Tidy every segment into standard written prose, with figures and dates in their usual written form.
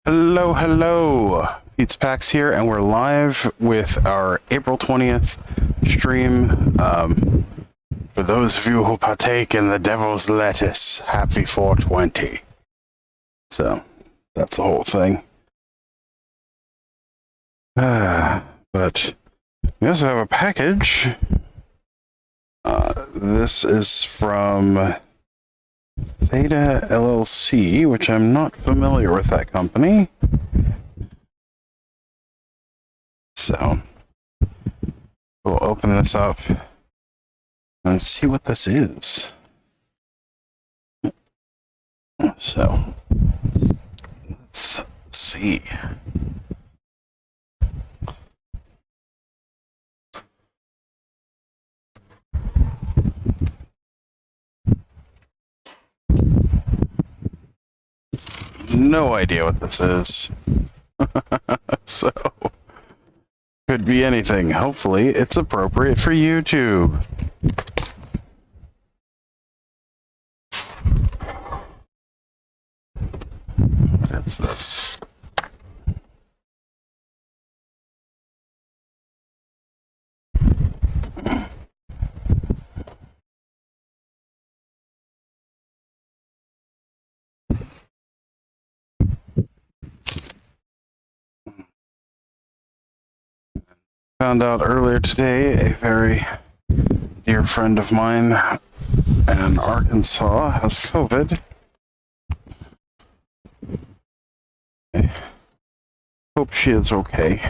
Hello, hello. Pete's Pax here, and we're live with our April 20th stream. For those of you who partake in the devil's lettuce, happy 420. So, that's the whole thing. But we also have a package. This is from Theta LLC, which I'm not familiar with that company. So, we'll open this up and see what this is. So, let's see. No idea what this is. So, could be anything. Hopefully, it's appropriate for YouTube. What is this? Found out earlier today a very dear friend of mine in Arkansas has COVID. I hope she is okay.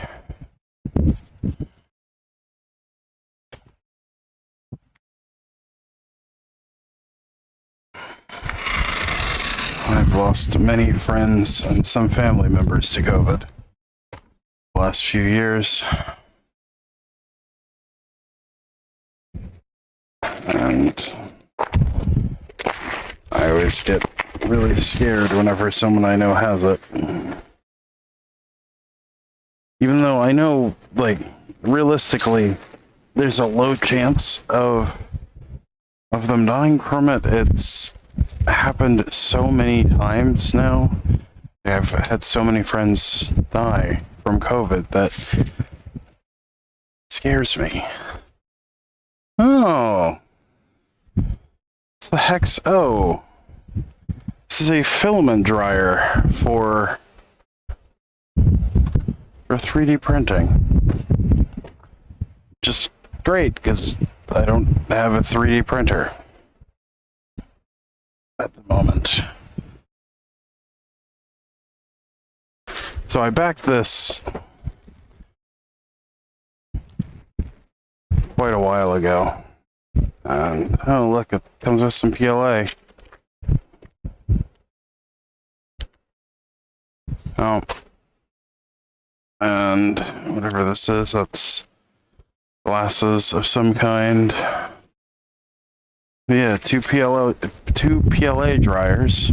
I've lost many friends and some family members to COVID the last few years. And I always get really scared whenever someone I know has it. Even though I know, like, realistically, there's a low chance of them dying from it. It's happened so many times now. I've had so many friends die from COVID that it scares me. Oh. It's the Hex O. This is a filament dryer for 3D printing. Just great, because I don't have a 3D printer at the moment. So I backed this quite a while ago. And, oh look, it comes with some PLA. Oh. And whatever this is, that's glasses of some kind. Yeah, two PLA dryers.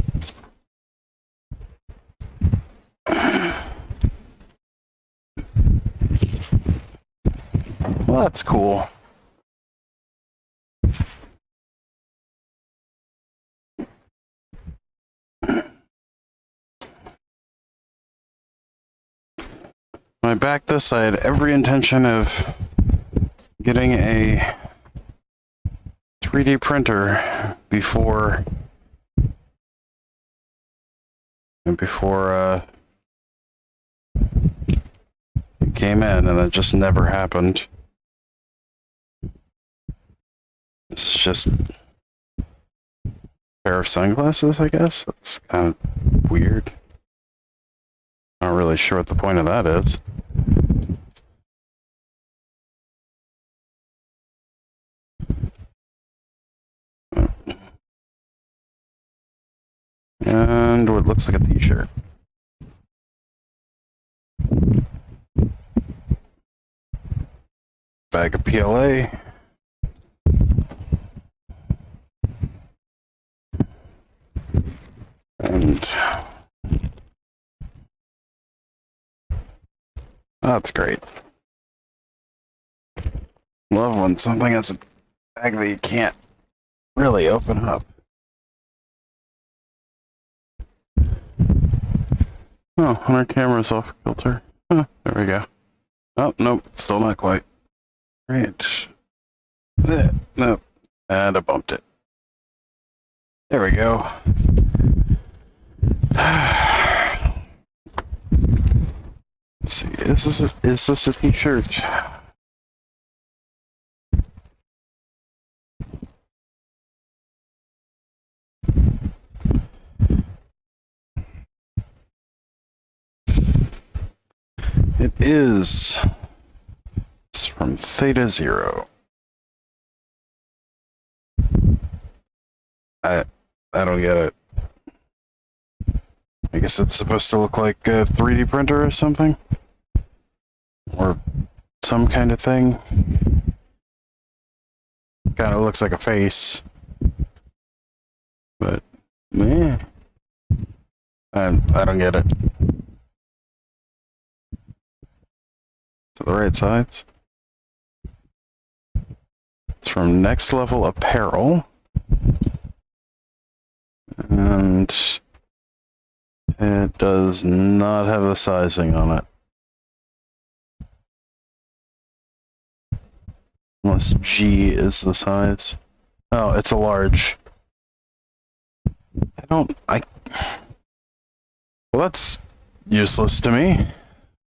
Well, that's cool. When I backed this, I had every intention of getting a 3D printer before it came in, and it just never happened. It's just a pair of sunglasses, I guess. That's kind of weird. Not really sure what the point of that is. And what looks like a t-shirt. Bag of PLA. And that's great. Love when something has a bag that you can't really open up. Oh, and our camera's off kilter. Huh, there we go. Oh, nope, still not quite. Right. There, nope. And I bumped it. There we go. Let's see, is this a t-shirt? It is. It's from Theta Zero. I don't get it. I guess it's supposed to look like a 3D printer or something? Or some kind of thing. Kind of looks like a face. But, meh. I don't get it. To the right sides. It's from Next Level Apparel. And it does not have the sizing on it. Unless G is the size. Oh, it's a large. Well, that's useless to me.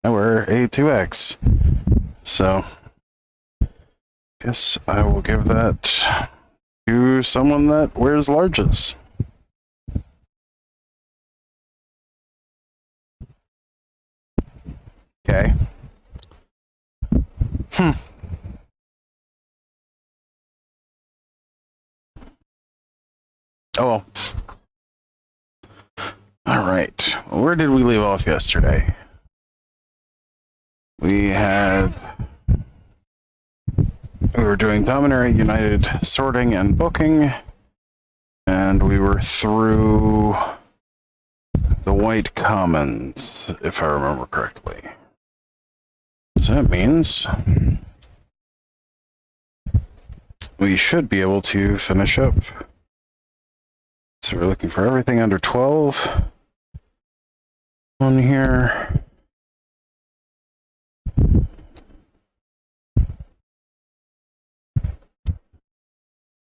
I wear a 2X. So, guess I will give that to someone that wears larges. Okay. Oh well. Alright. Where did we leave off yesterday? We were doing Dominaria United sorting and booking, and we were through the White Commons, if I remember correctly. So that means we should be able to finish up. So we're looking for everything under 12 on here.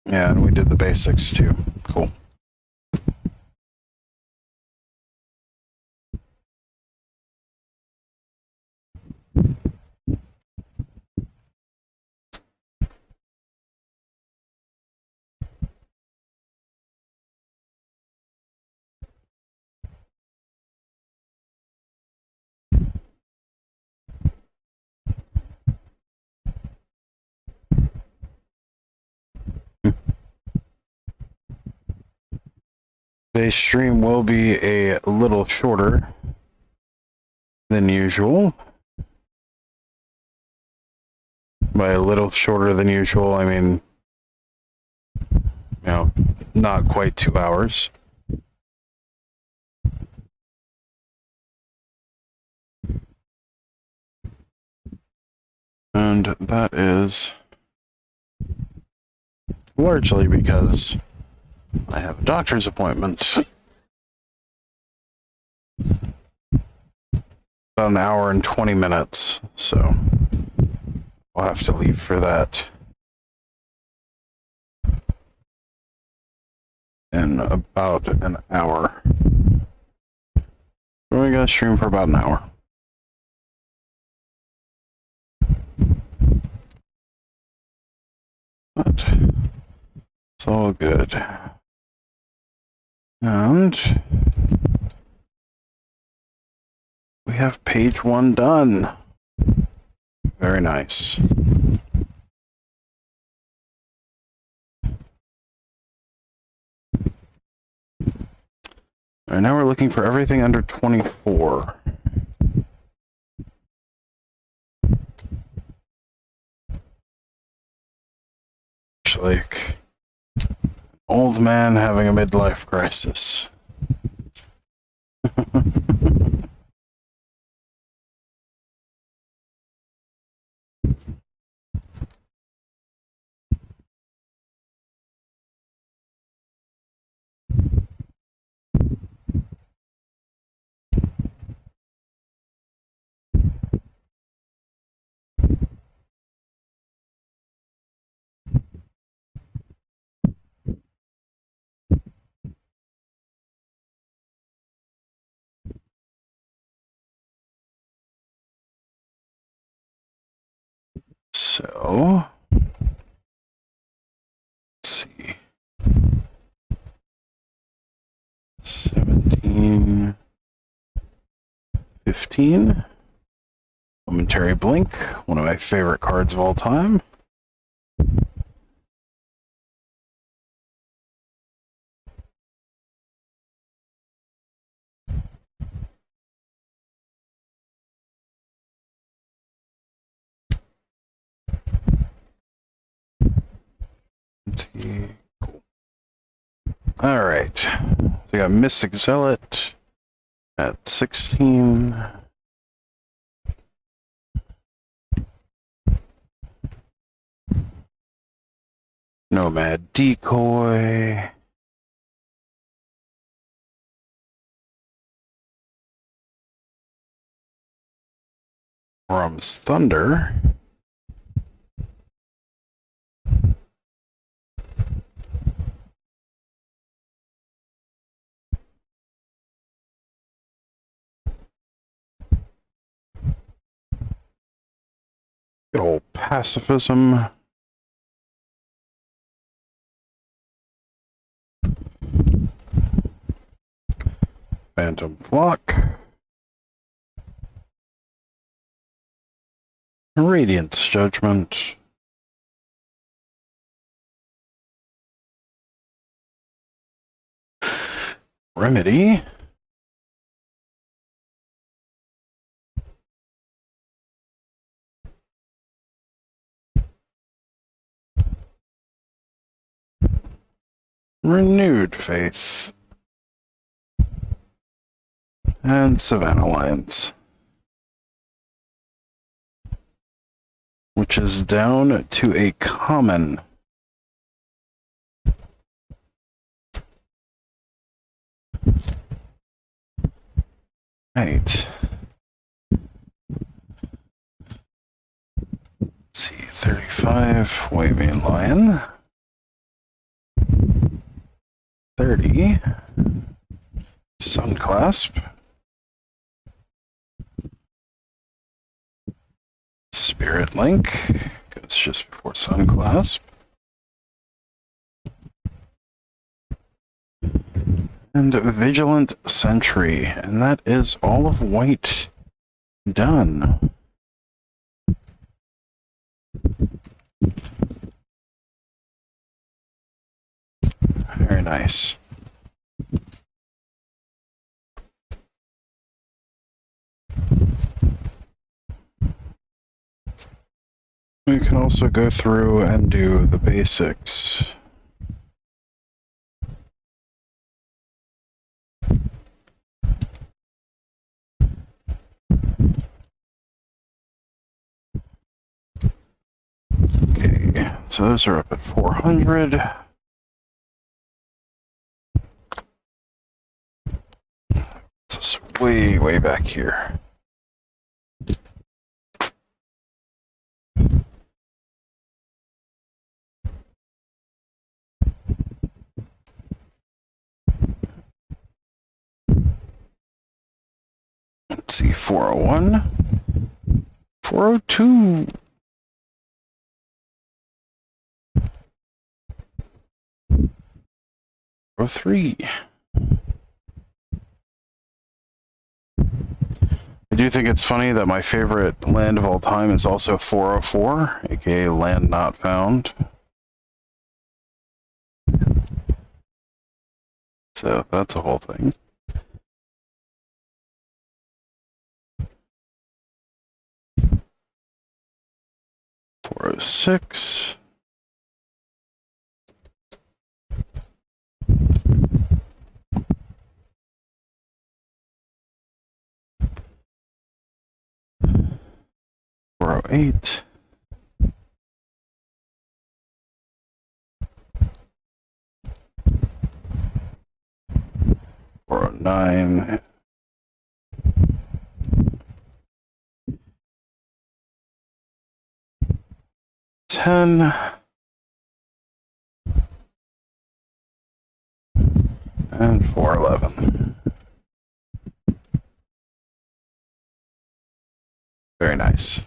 Yeah, and we did the basics too. Cool. Today's stream will be a little shorter than usual. By a little shorter than usual, I mean, not quite 2 hours. And that is largely because I have a doctor's appointment. About an hour and 20 minutes, so I'll have to leave for that in about an hour. We're going to stream for about an hour. But it's all good. And we have page 1 done. Very nice. Alright, now we're looking for everything under 24. It's like old man having a midlife crisis. So, let's see. 17, 15. Momentary Blink, one of my favorite cards of all time. Cool. Alright, so we got Mystic Zealot at 16. Nomad Decoy. Rum's Thunder. Good old Pacifism. Phantom Flock. Radiance Judgment. Remedy. Renewed Faith. And Savannah Lions. Which is down to a common. Right. Let's see, 35, Waving Lion. 30, Sunclasp. Spirit Link, goes just before Sunclasp. And Vigilant Sentry, and that is all of white done. Very nice. We can also go through and do the basics. Okay, so those are up at 400. It's way back here. Let's see, 401, 402. Oh, 3. I do think it's funny that my favorite land of all time is also 404, aka Land Not Found. So that's a whole thing. $406. $408. $409. 10. And 411. Very nice.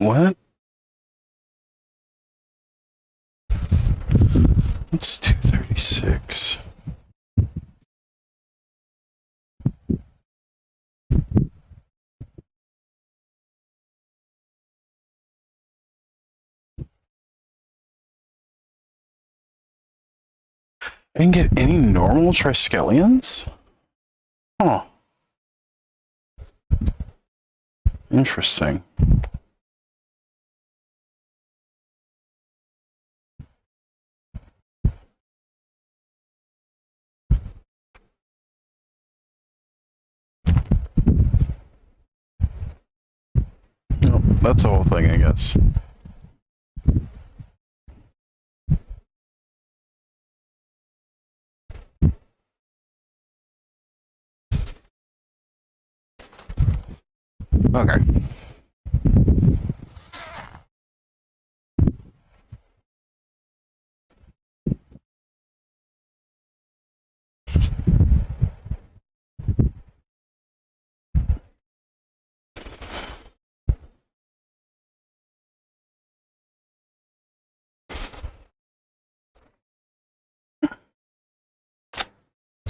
What? It's 236. I didn't get any normal Triskelions? Huh. Interesting. Oh, that's the whole thing, I guess. Okay.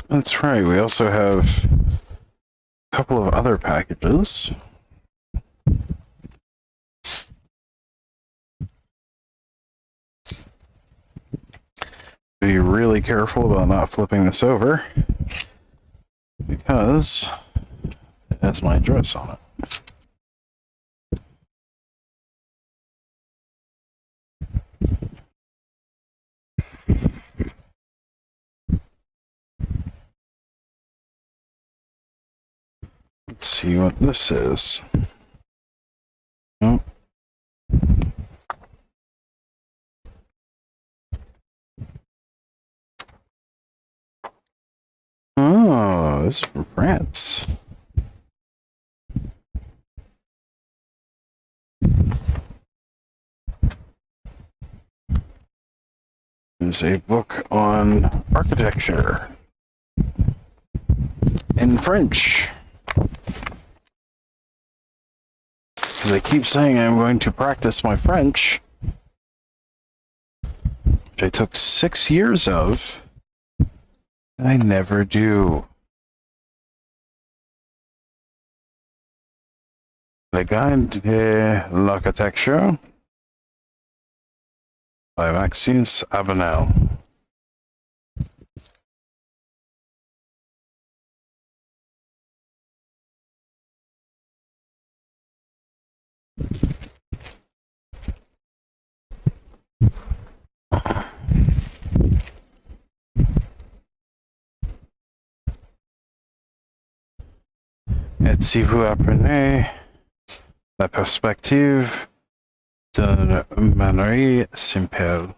That's right, we also have a couple of other packages. Be really careful about not flipping this over, because it has my address on it. Let's see what this is. Oh. Oh, this is from France. It's a book on architecture in French. Because I keep saying I'm going to practice my French, which I took 6 years of, and I never do. Le Guide de l'Architecture by Maxime Avenel. Et si vous apprenez la perspective d'une manière simple.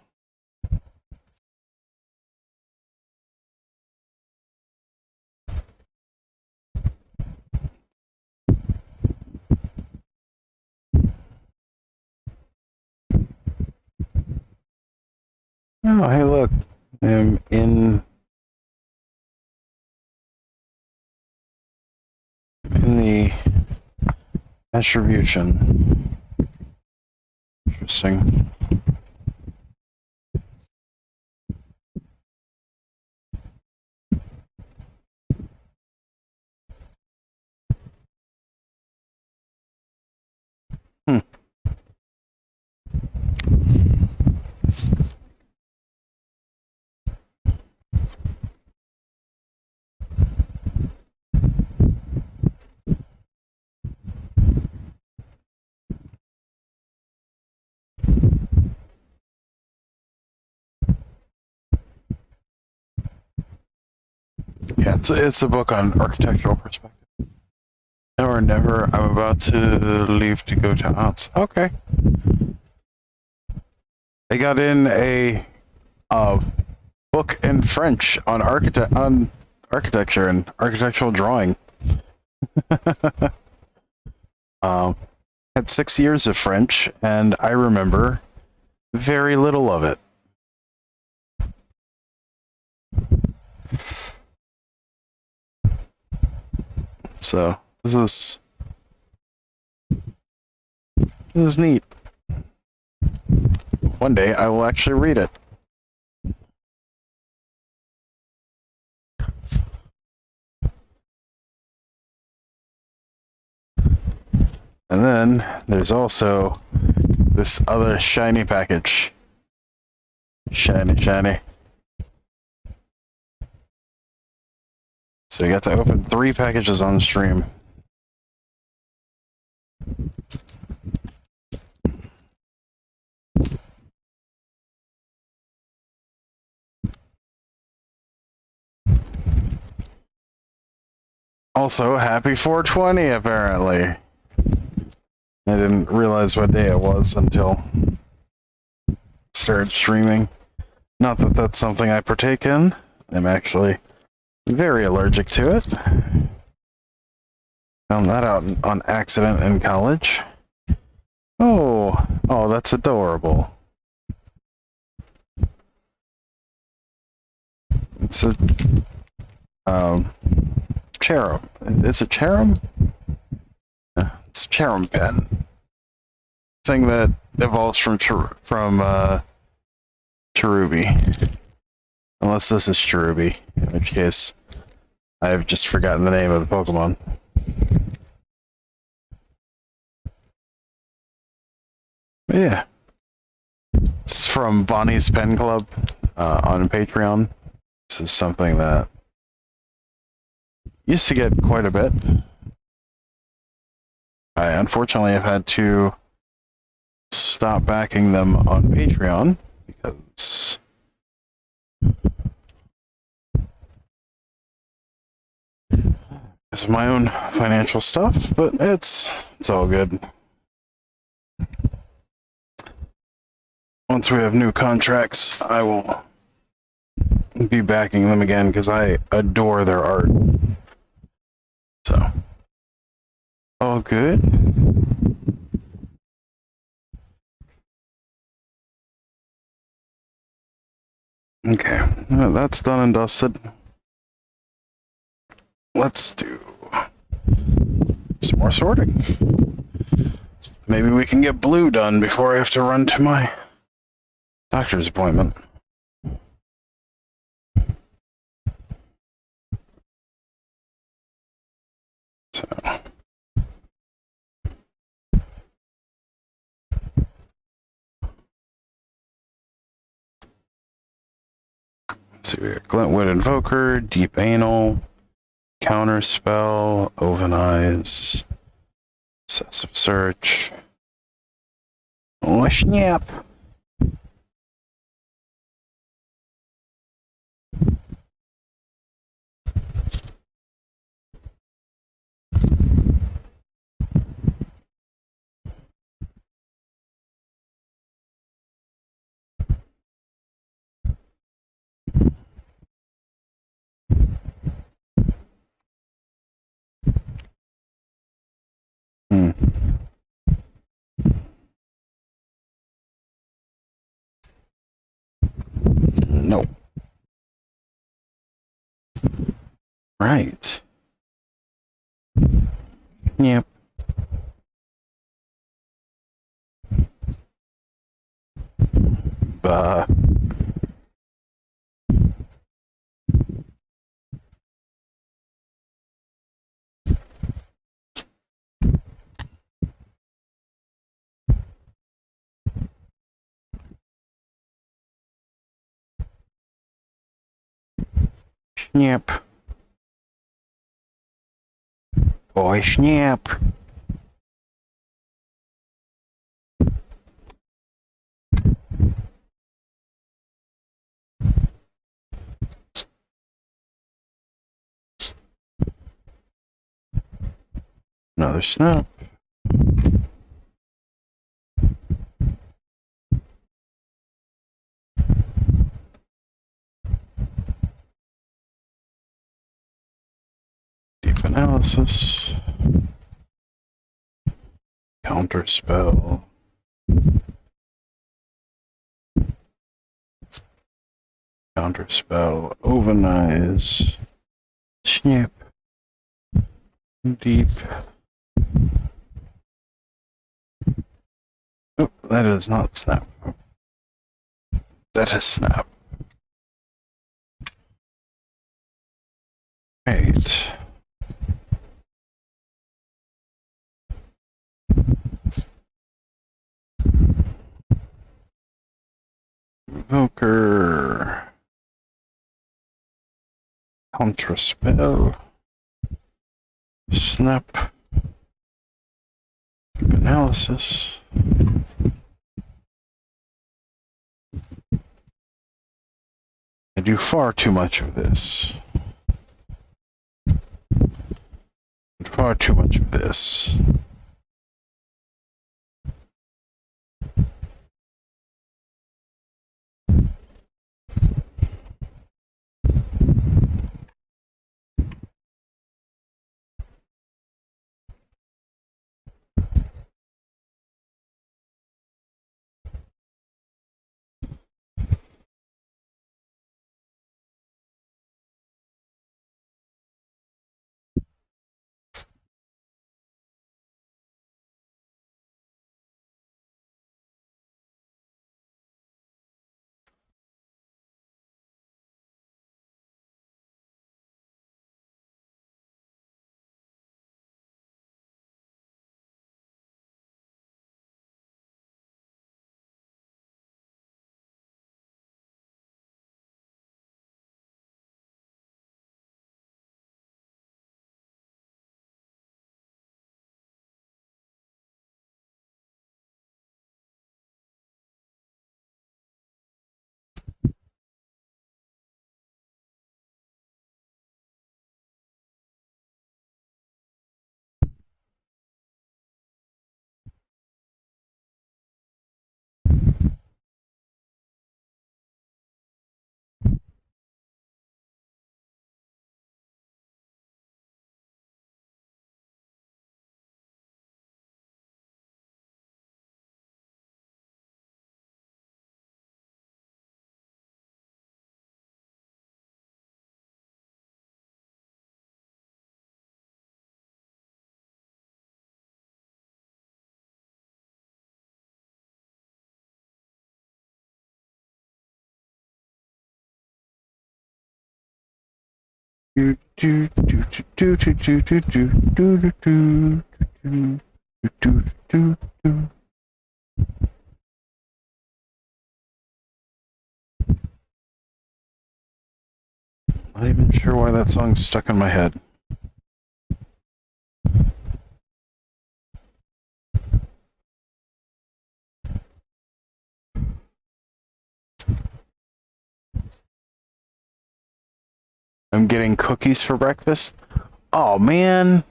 Oh, hey, look, I'm in the attribution. Interesting. Yeah, it's a book on architectural perspective. Now or never, I'm about to leave to go to arts. Okay. I got in a book in French on architecture and architectural drawing. Had 6 years of French, and I remember very little of it. So this is This is neat. One day I will actually read it. And then there's also this other shiny package. Shiny, shiny. So we got to open 3 packages on stream. Also, happy 420 apparently. I didn't realize what day it was until I started streaming. Not that that's something I partake in. I'm actually very allergic to it. Found that out on accident in college. Oh, that's adorable. It's a cherub. Is it cherub? It's a cherub pen. Thing that evolves from Cherubi. Unless this is Cherubi, in which case I've just forgotten the name of the Pokemon. But yeah. It's from Bonnie's Pen Club on Patreon. This is something that used to get quite a bit. I unfortunately have had to stop backing them on Patreon because of my own financial stuff, but it's all good. Once we have new contracts, I will be backing them again because I adore their art. So, all good. Okay, that's done and dusted. Let's do some more sorting. Maybe we can get blue done before I have to run to my doctor's appointment. So. Let's see, we got Glintwood Invoker, Deep Anal, Counterspell, Oven Eyes, Obsessive Search. Oh, snap! No. Right. Yep. Bah. Snap. Boy, snap. Another snap. Deep Analysis. Counterspell. Counterspell. Oven Eyes. Snap. Deep. Oh, that is not Snap. That is Snap. Right. Evoker. Counter spell. Snap. Analysis. I do far too much of this. Far too much of this. Do do do do do do do do do do do do do do. Not even sure why that song's stuck in my head. I'm getting cookies for breakfast. Oh man,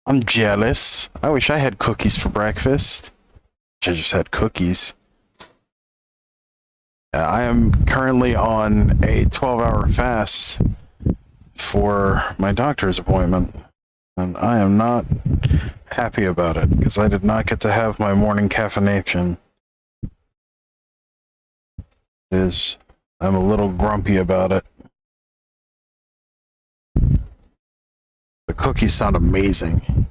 I'm jealous. I wish I had cookies for breakfast. I just had cookies. I am currently on a 12-hour fast for my doctor's appointment, and I am not happy about it because I did not get to have my morning caffeination. I'm a little grumpy about it. The cookies sound amazing.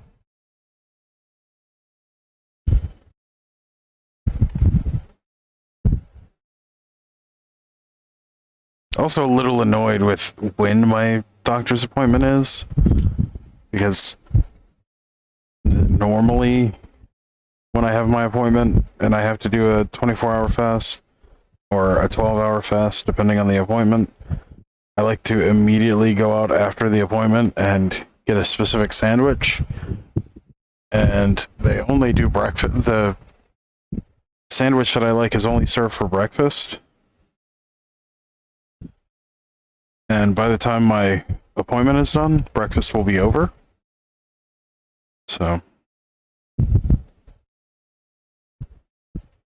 Also a little annoyed with when my doctor's appointment is, because normally when I have my appointment and I have to do a 24-hour fast or a 12-hour fast depending on the appointment, I like to immediately go out after the appointment and get a specific sandwich, and they only do breakfast. The sandwich that I like is only served for breakfast. And by the time my appointment is done, breakfast will be over. So,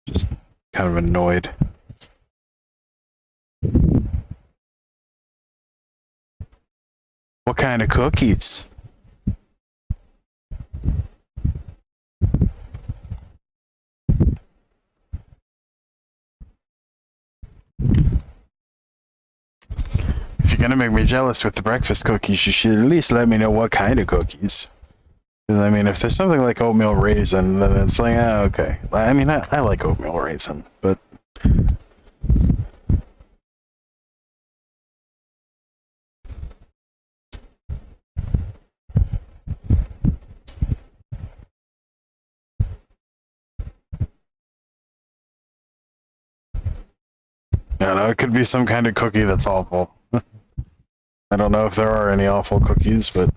just kind of annoyed. What kind of cookies? If you're gonna make me jealous with the breakfast cookies, you should at least let me know what kind of cookies. I mean, if there's something like oatmeal raisin, then it's like, okay. I mean, I like oatmeal raisin, but yeah, no, it could be some kind of cookie that's awful. I don't know if there are any awful cookies, but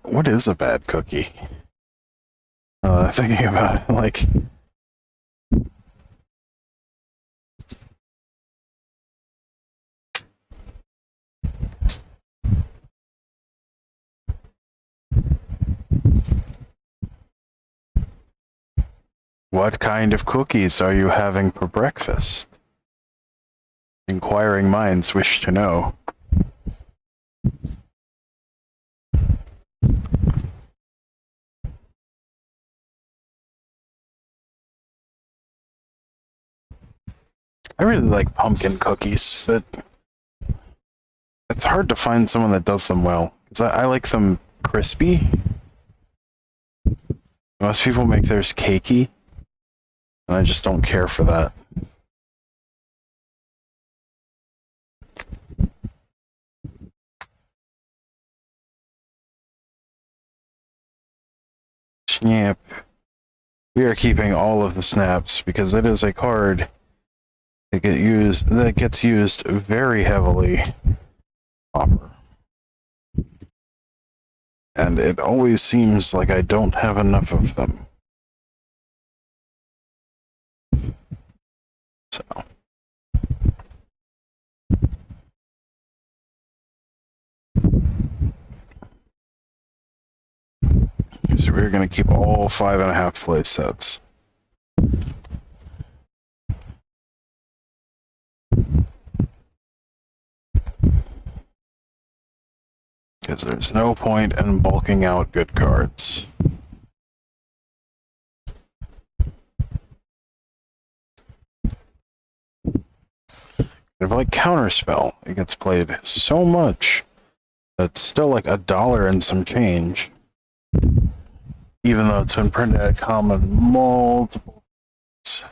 what is a bad cookie? Thinking about it, like, what kind of cookies are you having for breakfast? Inquiring minds wish to know. I really like pumpkin cookies, but it's hard to find someone that does them well. 'Cause I like them crispy. Most people make theirs cakey, and I just don't care for that. Snap. We are keeping all of the snaps because it is a card that gets used very heavily. Copper. And it always seems like I don't have enough of them. So. So we're going to keep all 5.5 play sets. Because there's no point in bulking out good cards. If like Counterspell, it gets played so much that it's still like $1 and some change. Even though it's been printed at common multiple times.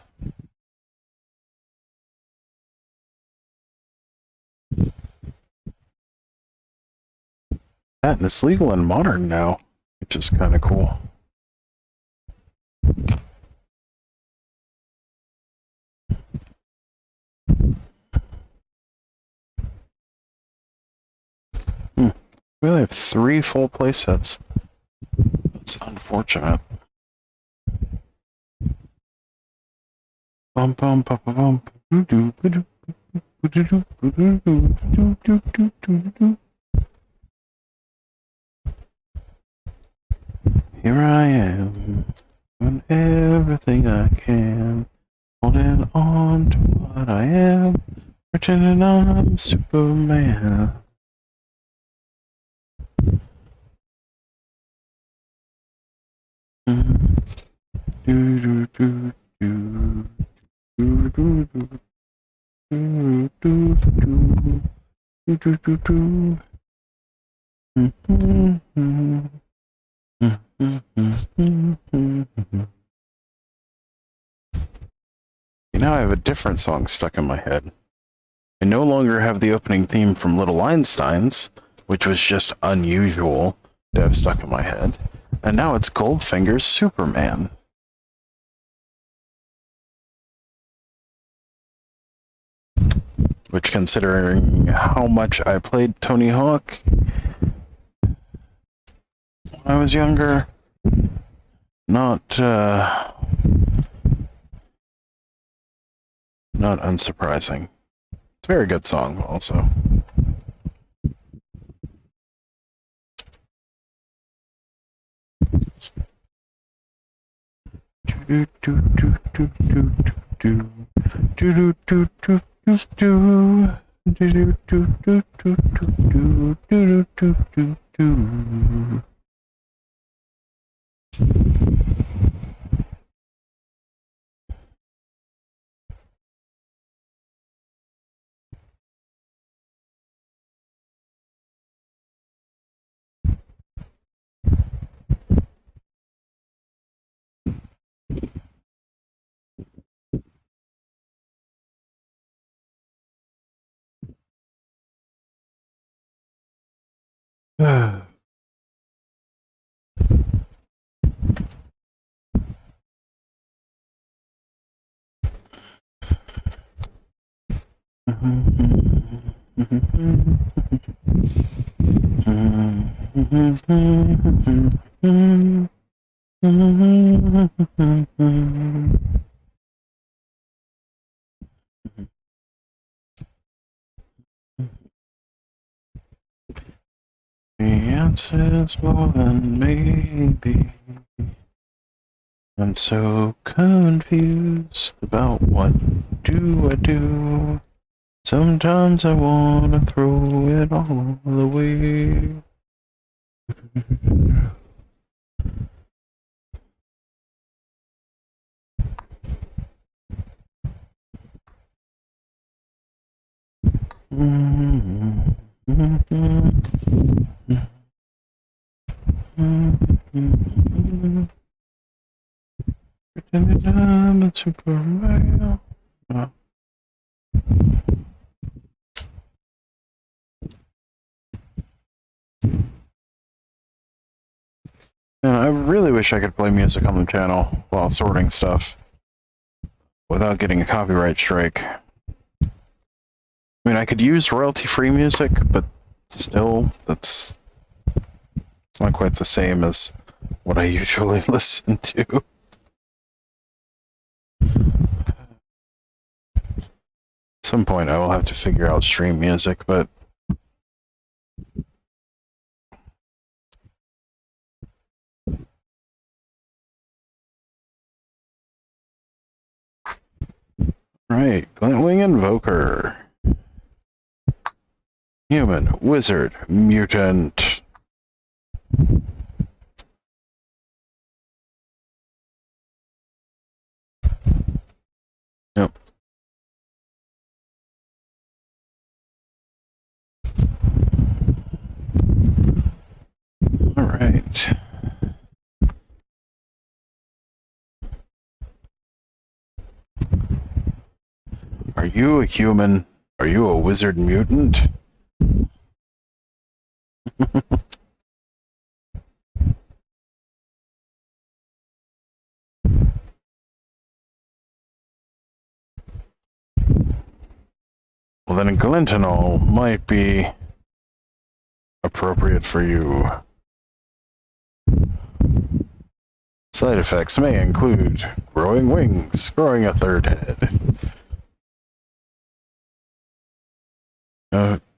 And it's legal in Modern now, which is kind of cool. We only have 3 full play sets. That's unfortunate. Bum bum bum bum bum. Here I am, doing everything I can, holding on to what I am, pretending I'm Superman. Now I have a different song stuck in my head. I no longer have the opening theme from Little Einsteins, which was just unusual to have stuck in my head, and now it's Goldfinger's Superman. Which, considering how much I played Tony Hawk when I was younger, not unsurprising. It's a very good song, also. The answer's more than maybe. I'm so confused about what do I do. Sometimes I wanna throw it all away. Pretending I'm a Superman. I really wish I could play music on the channel while sorting stuff without getting a copyright strike. I mean, I could use royalty-free music, but still, it's not quite the same as what I usually listen to. At some point, I will have to figure out stream music, but right, Glintwing Invoker. Human, wizard, mutant. Yep. Alright. Are you a human? Are you a wizard mutant? Well, then Glintinol might be appropriate for you. Side effects may include growing wings, growing a third head,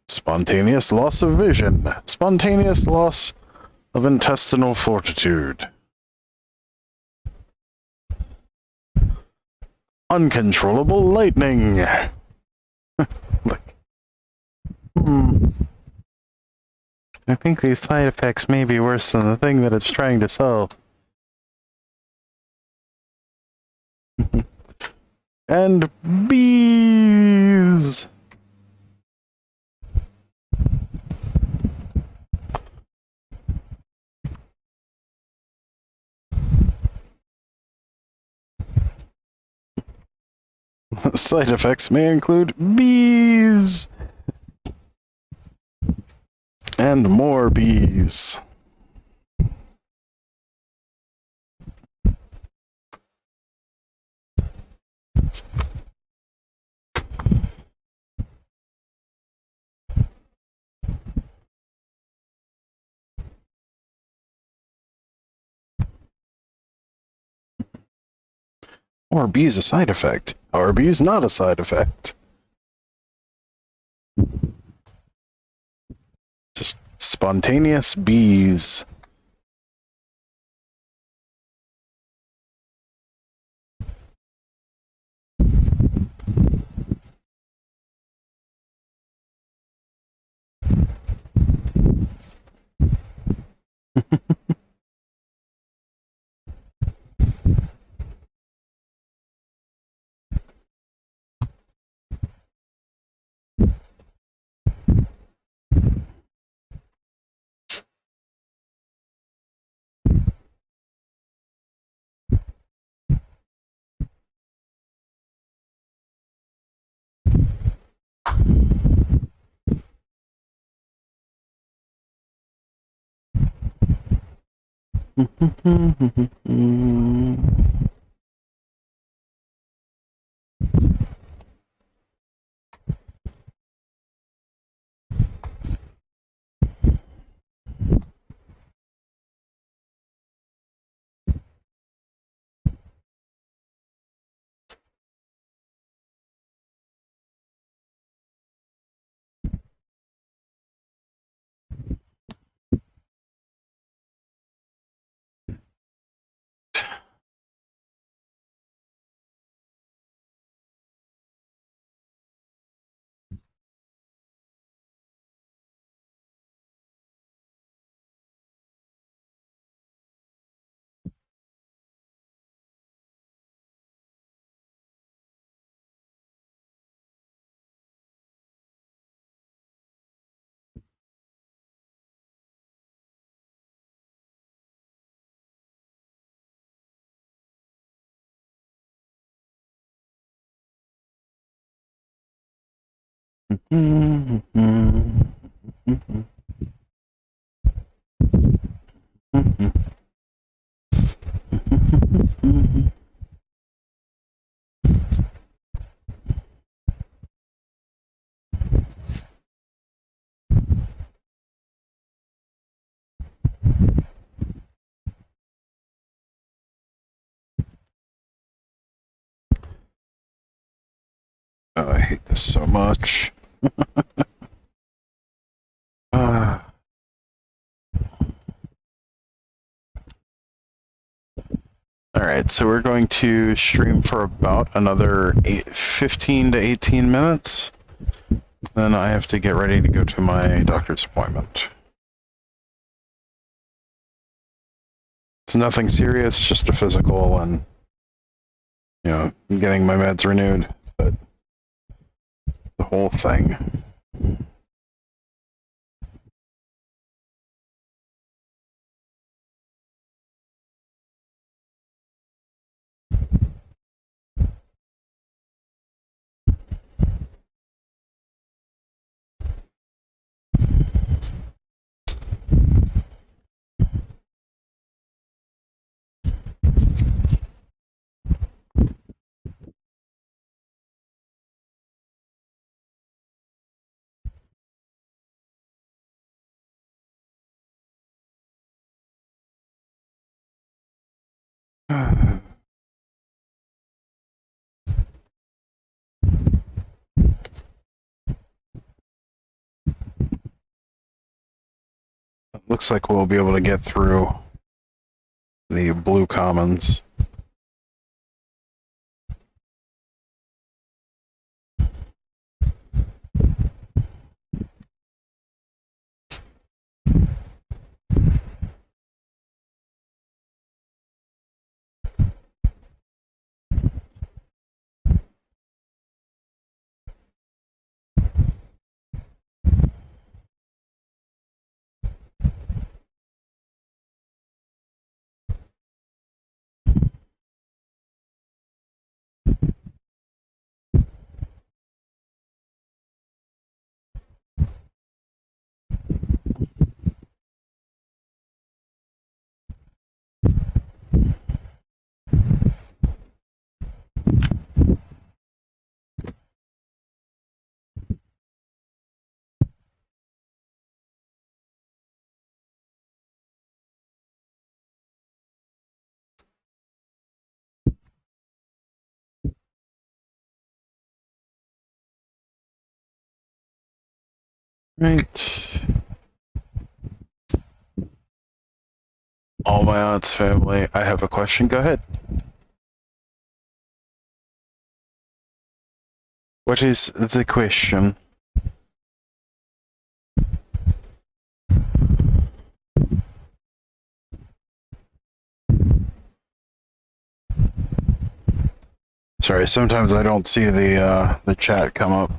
spontaneous loss of vision, spontaneous loss of intestinal fortitude, uncontrollable lightning. Look. I think these side effects may be worse than the thing that it's trying to solve. And bees! Side effects may include bees! And more bees. Or B is a side effect. Or B is not a side effect. Just spontaneous bees. Oh, I hate this so much. uh, Alright, so we're going to stream for about another 15 to 18 minutes. Then I have to get ready to go to my doctor's appointment. It's nothing serious, just a physical and, you know, getting my meds renewed. But the whole thing. Looks like we'll be able to get through the blue commons. Right. All my aunt's family. I have a question. Go ahead. What is the question? Sorry, sometimes I don't see the chat come up.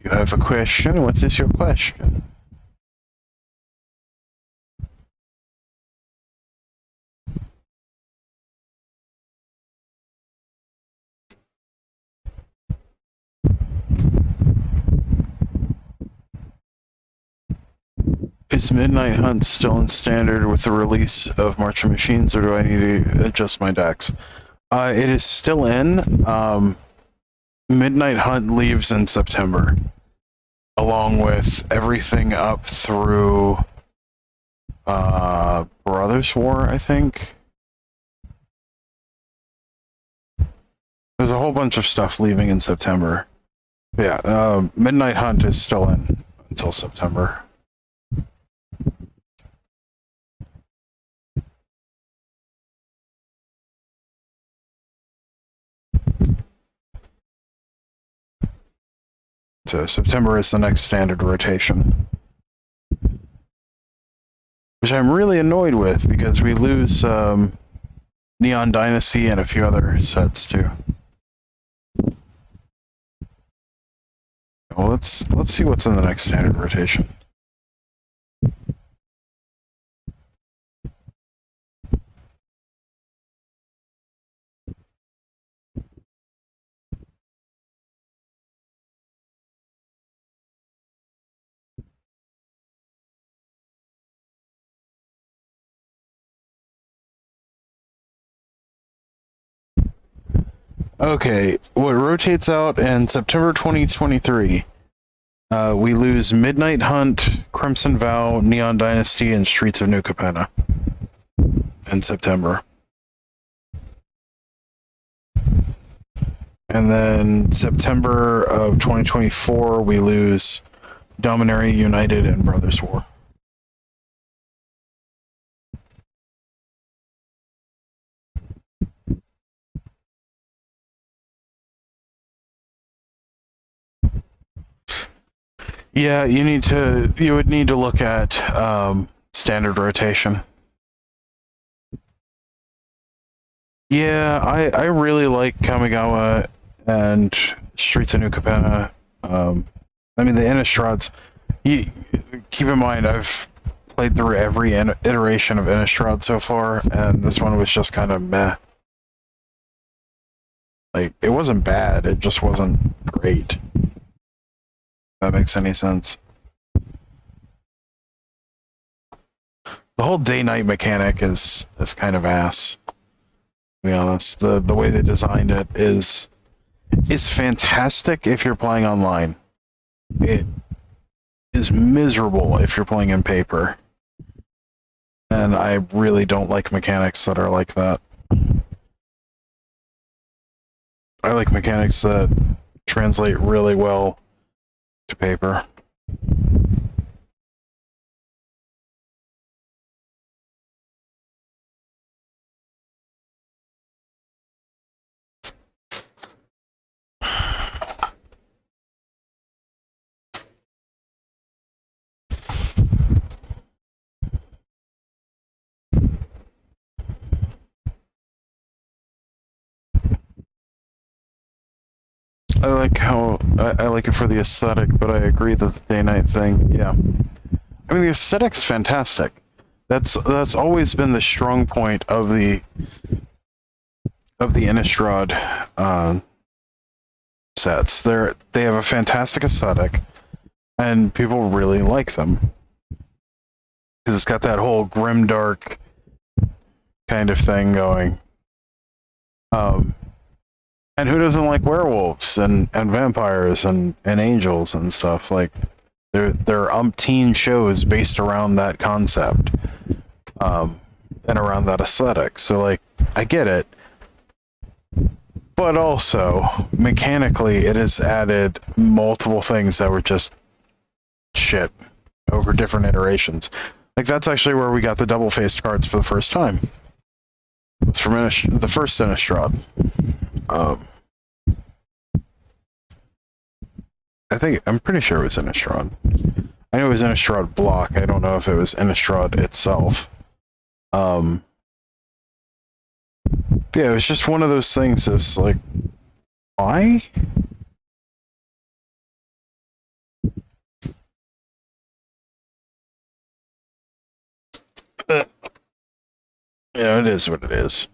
You have a question? What is your question? Is Midnight Hunt still in standard with the release of March of Machines, or do I need to adjust my decks? It is still in. Midnight Hunt leaves in September, along with everything up through Brothers War, I think. There's a whole bunch of stuff leaving in September. Yeah, Midnight Hunt is still in until September. So September is the next standard rotation. Which I'm really annoyed with, because we lose Neon Dynasty and a few other sets too. Well, let's see what's in the next standard rotation. Okay, what rotates out in September 2023? We lose Midnight Hunt, Crimson Vow, Neon Dynasty, and Streets of New Capenna in September. And then September of 2024, we lose Dominaria United and Brothers War. Yeah, you would need to look at standard rotation. Yeah, I really like Kamigawa and Streets of New Capenna. I mean, the Innistrads. Keep in mind, I've played through every iteration of Innistrad so far, and this one was just kind of meh. Like, it wasn't bad, it just wasn't great. If that makes any sense. The whole day-night mechanic is kind of ass. To be honest, the way they designed it is fantastic if you're playing online. It is miserable if you're playing in paper. And I really don't like mechanics that are like that. I like mechanics that translate really well to paper. I like how I like it for the aesthetic, but I agree that the day-night thing, yeah. I mean, the aesthetic's fantastic. That's always been the strong point of the Innistrad sets. They have a fantastic aesthetic, and people really like them because it's got that whole grimdark kind of thing going. And who doesn't like werewolves and vampires and angels and stuff? Like, there are umpteen shows based around that concept, and around that aesthetic. So, like, I get it. But also, mechanically, it has added multiple things that were just shit over different iterations. Like, that's actually where we got the double-faced cards for the first time. It's from the first Innistrad. I'm pretty sure it was Innistrad. I know it was Innistrad block. I don't know if it was Innistrad itself. Yeah, it was just one of those things that's like, why? Yeah, it is what it is.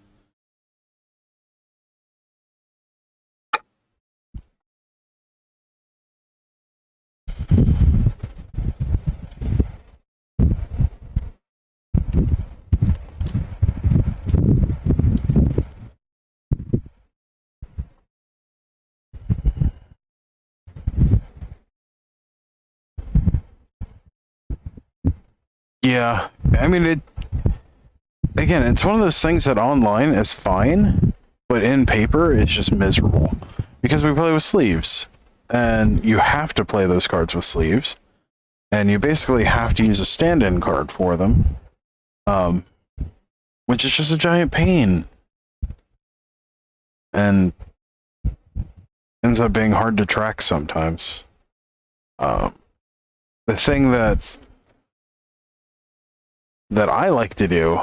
Yeah, I mean, again, it's one of those things that online is fine, but in paper it's just miserable because we play with sleeves, and you have to play those cards with sleeves, and you basically have to use a stand-in card for them, um, which is just a giant pain, and ends up being hard to track sometimes. The thing that I like to do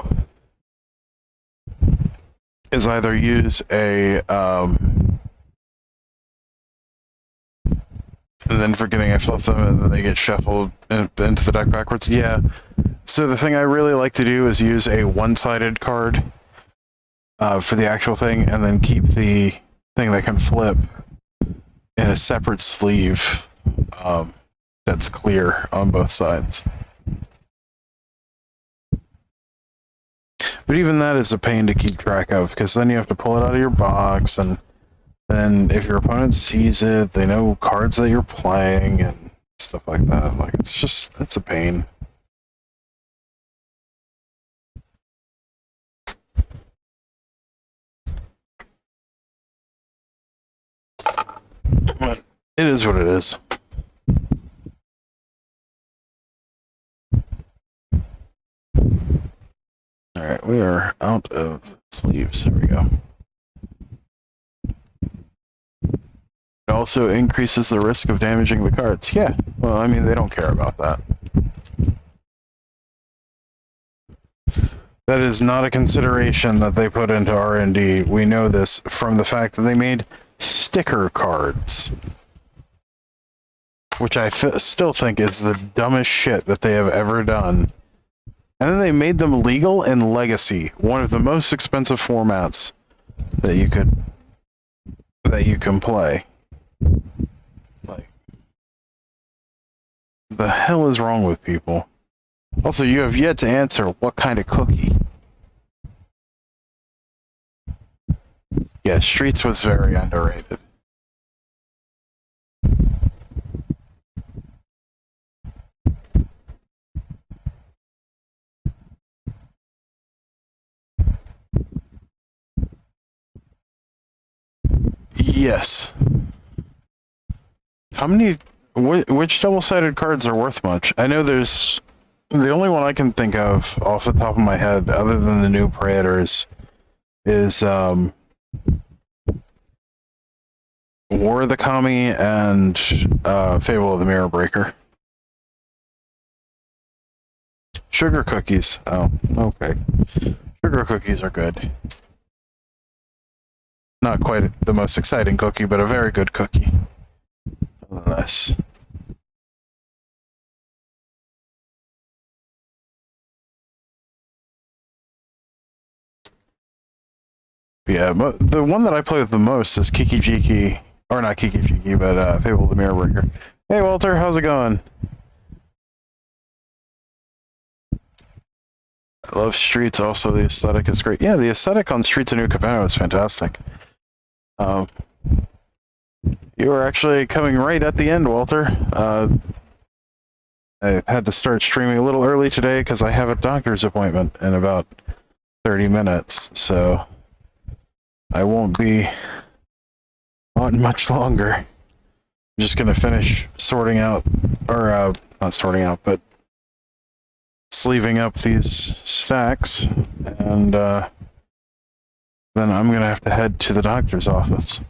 is either use a and then forgetting I flipped them and then they get shuffled into the deck backwards. Yeah. So the thing I really like to do is use a one-sided card for the actual thing, and then keep the thing that can flip in a separate sleeve that's clear on both sides. But even that is a pain to keep track of, because then you have to pull it out of your box, and then if your opponent sees it, they know cards that you're playing and stuff like that. Like, it's a pain. But it is what it is. Alright, we are out of sleeves. There we go. It also increases the risk of damaging the cards. Yeah, well, I mean, they don't care about that. That is not a consideration that they put into R&D. We know this from the fact that they made sticker cards, which I still think is the dumbest shit that they have ever done. And then they made them legal in Legacy, one of the most expensive formats that you can play. Like, the hell is wrong with people? Also, you have yet to answer what kind of cookie. Yeah, Streets was very underrated. Yes. How many? Which double-sided cards are worth much? I know there's the only one I can think of off the top of my head, other than the new Praetors, is War of the Kami and Fable of the Mirror Breaker. Sugar cookies. Oh, okay. Sugar cookies are good. Not quite the most exciting cookie, but a very good cookie. Nonetheless. Yeah, but the one that I play with the most is Kiki Jiki, or not Kiki Jiki, but Fable of the Mirror Breaker. Hey Walter, how's it going? I love Streets. Also, the aesthetic is great. Yeah, the aesthetic on Streets of New Capenna is fantastic. You were actually coming right at the end, Walter. I had to start streaming a little early today because I have a doctor's appointment in about 30 minutes, so I won't be on much longer. I'm just gonna finish sorting out, or not sorting out, but sleeving up these stacks, and then I'm gonna have to head to the doctor's office.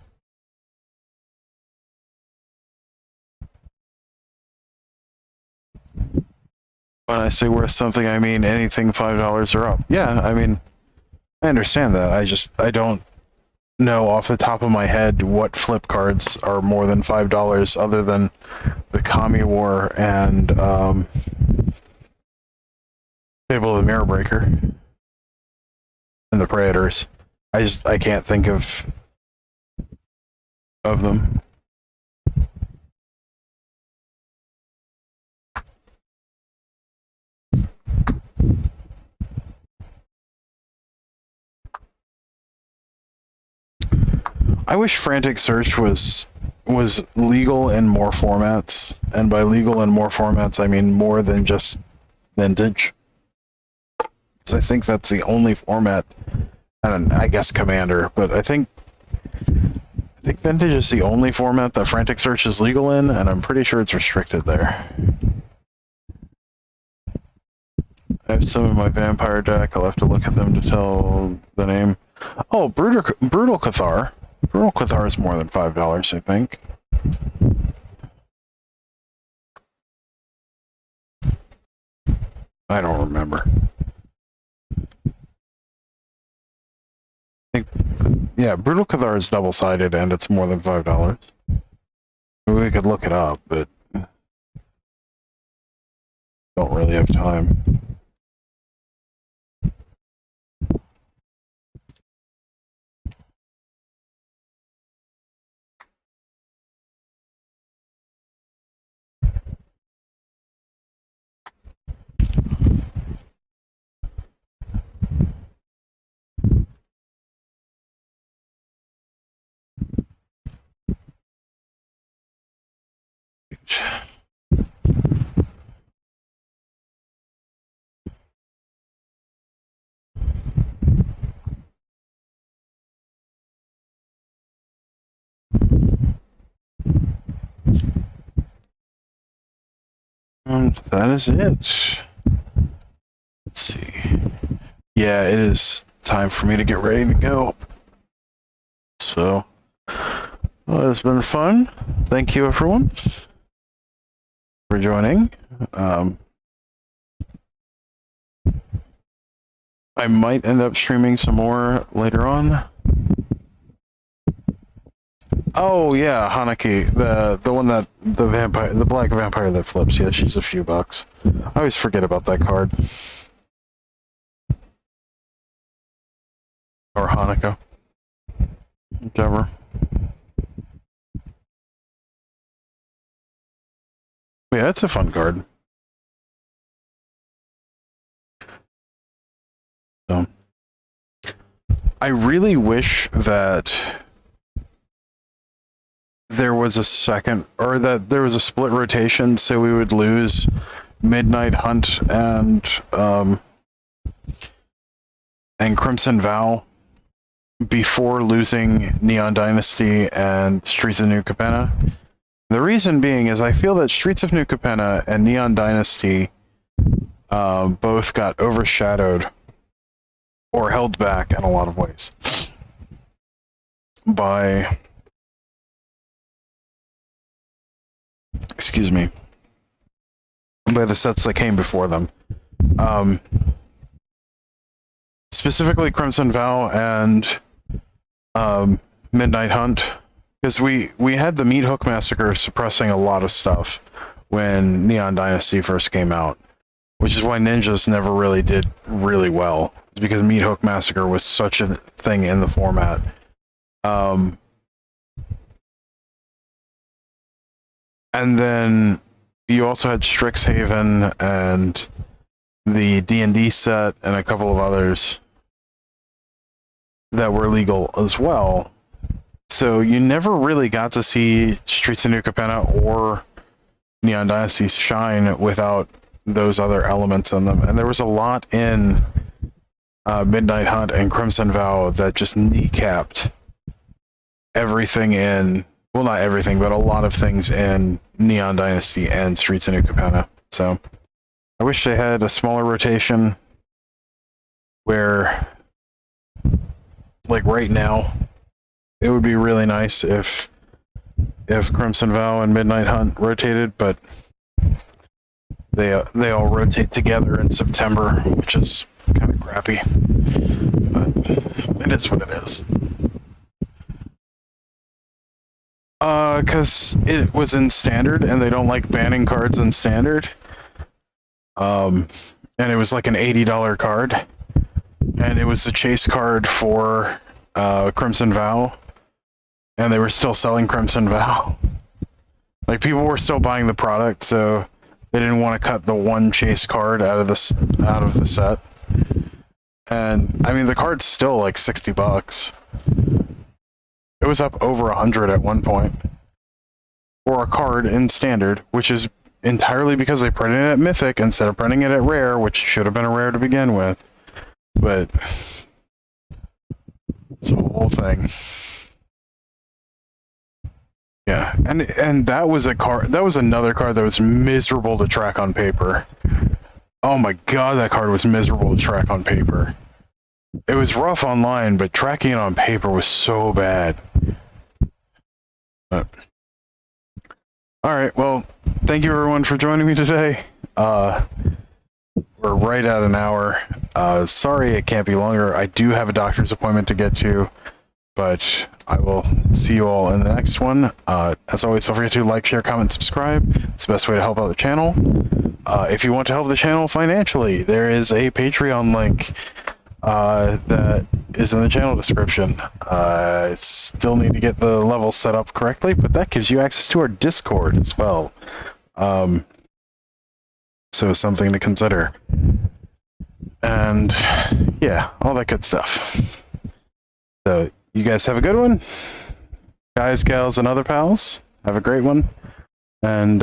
When I say worth something, I mean anything $5 or up. Yeah, I mean, I understand that. I don't know off the top of my head what flip cards are more than $5 other than the Kami War and Fable of the Mirror Breaker. and the Predators. I can't think of them. I wish Frantic Search was legal in more formats, and by legal in more formats I mean more than just Vintage. Because I think that's the only format, and I guess Commander, but I think Vintage is the only format that Frantic Search is legal in, and I'm pretty sure it's restricted there. I have some in my vampire deck. I'll have to look at them to tell the name. Oh, Brutal Cathar. Brutal Cathar is more than $5, I think. I don't remember. Yeah, Brutal Cathar is double-sided and it's more than $5. We could look it up, but don't really have time. And that is it. Let's see. Yeah, it is time for me to get ready to go. So, well, it's been fun. Thank you, everyone, for joining. I might end up streaming some more later on. Oh yeah, Hanaki, the one that the black vampire that flips. Yeah, she's a few bucks. I always forget about that card. Or Hanukkah, whichever. Yeah, it's a fun card. So, I really wish that there was a second, or that there was a split rotation, so we would lose Midnight Hunt and Crimson Vow before losing Neon Dynasty and Streets of New Capenna. The reason being is I feel that Streets of New Capenna and Neon Dynasty both got overshadowed or held back in a lot of ways by, excuse me, by the sets that came before them. Specifically Crimson Vow and Midnight Hunt, because we had the Meat Hook Massacre suppressing a lot of stuff when Neon Dynasty first came out, which is why Ninjas never really did really well. It's because Meat Hook Massacre was such a thing in the format. And then you also had Strixhaven and the D&D set and a couple of others that were legal as well. So you never really got to see Streets of New Capenna or Neon Dynasty shine without those other elements in them. And there was a lot in Midnight Hunt and Crimson Vow that just kneecapped everything in, well, not everything, but a lot of things in Neon Dynasty and Streets of New Capenna. So I wish they had a smaller rotation where, like right now, it would be really nice if Crimson Vow and Midnight Hunt rotated, but they all rotate together in September, which is kind of crappy. But it is what it is. Because it was in Standard, and they don't like banning cards in Standard. And it was like an $80 card. and it was the chase card for Crimson Vow, and they were still selling Crimson Vow. Like, people were still buying the product, so they didn't want to cut the one chase card out of the set. And I mean, the card's still like $60. It was up over 100 at one point for a card in Standard, which is entirely because they printed it at Mythic instead of printing it at Rare, which should have been a Rare to begin with. But it's a whole thing. Yeah, and that was another card that was miserable to track on paper. Oh my god, that card was miserable to track on paper. It was rough online, but tracking it on paper was so bad. But, alright, well, thank you everyone for joining me today. We're right at an hour. Sorry it can't be longer. I do have a doctor's appointment to get to, but I will see you all in the next one. As always, don't forget to like, share, comment, subscribe. It's the best way to help out the channel. If you want to help the channel financially, there is a Patreon link that is in the channel description. I still need to get the levels set up correctly, but that gives you access to our Discord as well. So something to consider. And yeah, all that good stuff. So you guys have a good one. Guys, gals, and other pals, have a great one. And